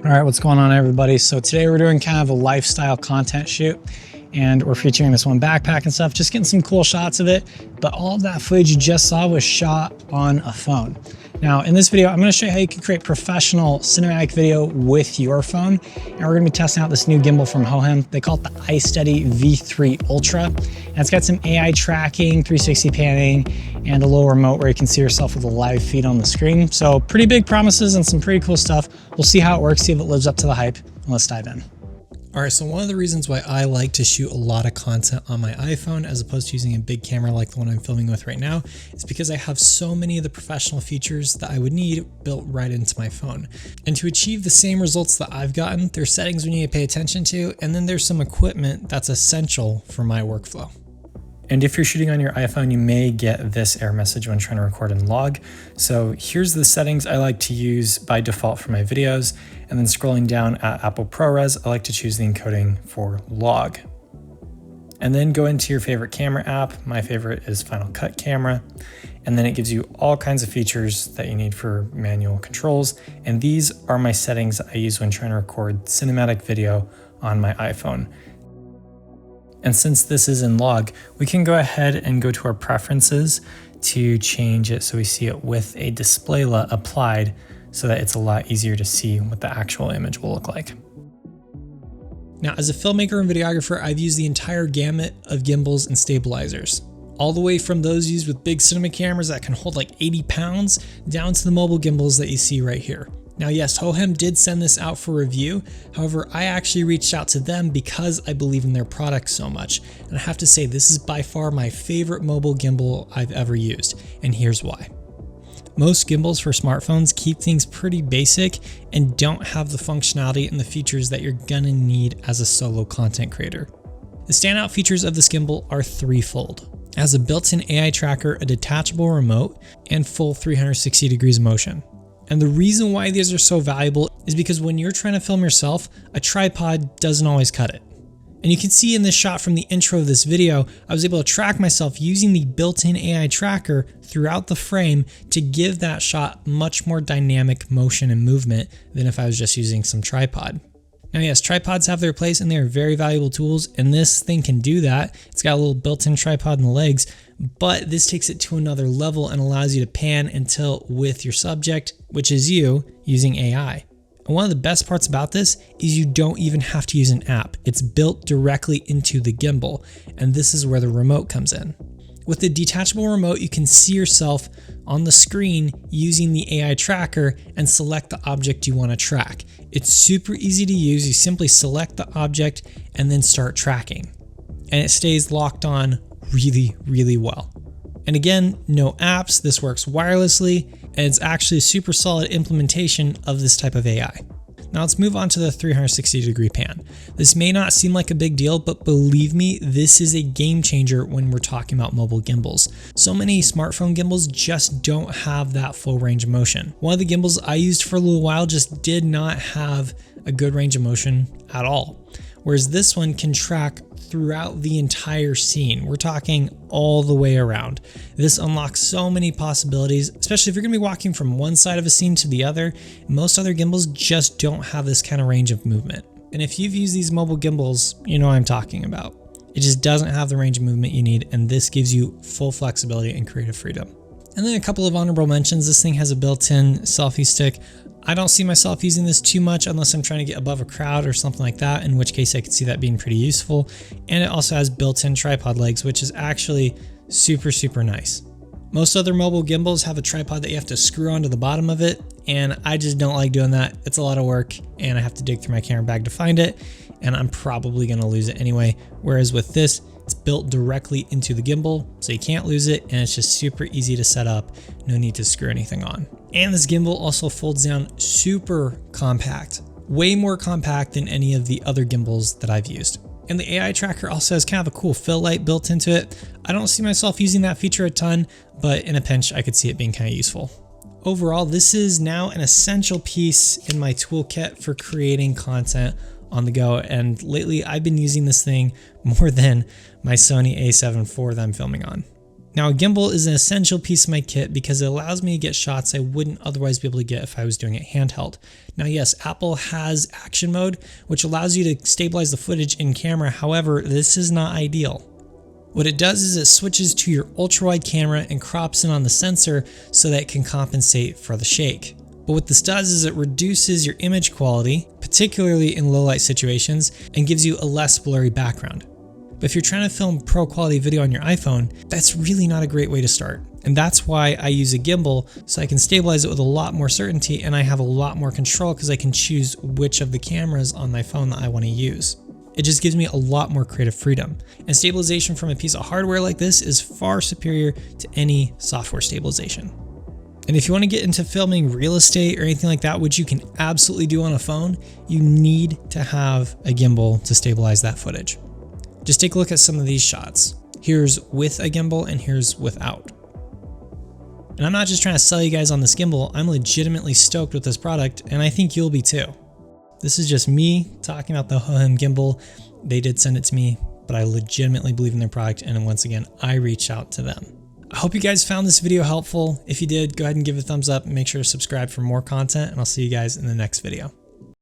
All right, what's going on, everybody? So today we're doing kind of a lifestyle content shoot, and we're featuring this one backpack and stuff, just getting some cool shots of it. But all of that footage you just saw was shot on a phone. Now in this video, I'm gonna show you how you can create professional cinematic video with your phone. And we're gonna be testing out this new gimbal from Hohem. They call it the iSteady V3 Ultra. And it's got some AI tracking, 360 panning, and a little remote where you can see yourself with a live feed on the screen. So pretty big promises and some pretty cool stuff. We'll see how it works, see if it lives up to the hype, and let's dive in. All right, so one of the reasons why I like to shoot a lot of content on my iPhone as opposed to using a big camera like the one I'm filming with right now is because I have so many of the professional features that I would need built right into my phone. And to achieve the same results that I've gotten, there's settings we need to pay attention to, and then there's some equipment that's essential for my workflow. And if you're shooting on your iPhone, you may get this error message when trying to record and log. So here's the settings I like to use by default for my videos. And then scrolling down at Apple ProRes, I like to choose the encoding for log. And then go into your favorite camera app. My favorite is Final Cut Camera. And then it gives you all kinds of features that you need for manual controls. And these are my settings I use when trying to record cinematic video on my iPhone. And since this is in log, we can go ahead and go to our preferences to change it so we see it with a display LUT applied so that it's a lot easier to see what the actual image will look like. Now, as a filmmaker and videographer, I've used the entire gamut of gimbals and stabilizers, all the way from those used with big cinema cameras that can hold like 80 pounds down to the mobile gimbals that you see right here. Now, yes, Hohem did send this out for review. However, I actually reached out to them because I believe in their product so much. And I have to say, this is by far my favorite mobile gimbal I've ever used. And here's why. Most gimbals for smartphones keep things pretty basic and don't have the functionality and the features that you're gonna need as a solo content creator. The standout features of this gimbal are threefold. It has a built-in AI tracker, a detachable remote, and full 360 degrees motion. And the reason why these are so valuable is because when you're trying to film yourself, a tripod doesn't always cut it. And you can see in this shot from the intro of this video, I was able to track myself using the built-in AI tracker throughout the frame to give that shot much more dynamic motion and movement than if I was just using some tripod. Now, yes, tripods have their place and they are very valuable tools, and this thing can do that. It's got a little built-in tripod in the legs, but this takes it to another level and allows you to pan and tilt with your subject, which is you, using AI. And one of the best parts about this is you don't even have to use an app. It's built directly into the gimbal, and this is where the remote comes in. With the detachable remote, you can see yourself on the screen using the AI tracker and select the object you want to track. It's super easy to use. You simply select the object and then start tracking. And it stays locked on really, really well. And again, no apps. This works wirelessly, and it's actually a super solid implementation of this type of AI. Now let's move on to the 360 degree pan. This may not seem like a big deal, but believe me, this is a game changer when we're talking about mobile gimbals. So many smartphone gimbals just don't have that full range of motion. One of the gimbals I used for a little while just did not have a good range of motion at all. Whereas this one can track throughout the entire scene. We're talking all the way around. This unlocks so many possibilities, especially if you're gonna be walking from one side of a scene to the other. Most other gimbals just don't have this kind of range of movement. And if you've used these mobile gimbals, you know what I'm talking about. It just doesn't have the range of movement you need, and this gives you full flexibility and creative freedom. And then a couple of honorable mentions. This thing has a built-in selfie stick. I don't see myself using this too much unless I'm trying to get above a crowd or something like that, in which case I could see that being pretty useful. And it also has built-in tripod legs, which is actually super, super nice. Most other mobile gimbals have a tripod that you have to screw onto the bottom of it, and I just don't like doing that. It's a lot of work, and I have to dig through my camera bag to find it, and I'm probably gonna lose it anyway. Whereas with this, it's built directly into the gimbal, so you can't lose it, and it's just super easy to set up. No need to screw anything on. And this gimbal also folds down super compact, way more compact than any of the other gimbals that I've used. And the AI tracker also has kind of a cool fill light built into it. I don't see myself using that feature a ton, but in a pinch, I could see it being kind of useful. Overall, this is now an essential piece in my toolkit for creating content on the go, and lately I've been using this thing more than my Sony A7 IV that I'm filming on. Now, a gimbal is an essential piece of my kit because it allows me to get shots I wouldn't otherwise be able to get if I was doing it handheld. Now, yes, Apple has action mode, which allows you to stabilize the footage in camera. However, this is not ideal. What it does is it switches to your ultra-wide camera and crops in on the sensor so that it can compensate for the shake. But what this does is it reduces your image quality, particularly in low light situations, and gives you a less blurry background. But if you're trying to film pro quality video on your iPhone, that's really not a great way to start. And that's why I use a gimbal, so I can stabilize it with a lot more certainty, and I have a lot more control because I can choose which of the cameras on my phone that I want to use. It just gives me a lot more creative freedom. And stabilization from a piece of hardware like this is far superior to any software stabilization. And if you want to get into filming real estate or anything like that, which you can absolutely do on a phone, you need to have a gimbal to stabilize that footage. Just take a look at some of these shots. Here's with a gimbal and here's without. And I'm not just trying to sell you guys on this gimbal, I'm legitimately stoked with this product, and I think you'll be too. This is just me talking about the Hohem gimbal. They did send it to me, but I legitimately believe in their product, and once again, I reached out to them. I hope you guys found this video helpful. If you did, go ahead and give it a thumbs up and make sure to subscribe for more content, and I'll see you guys in the next video.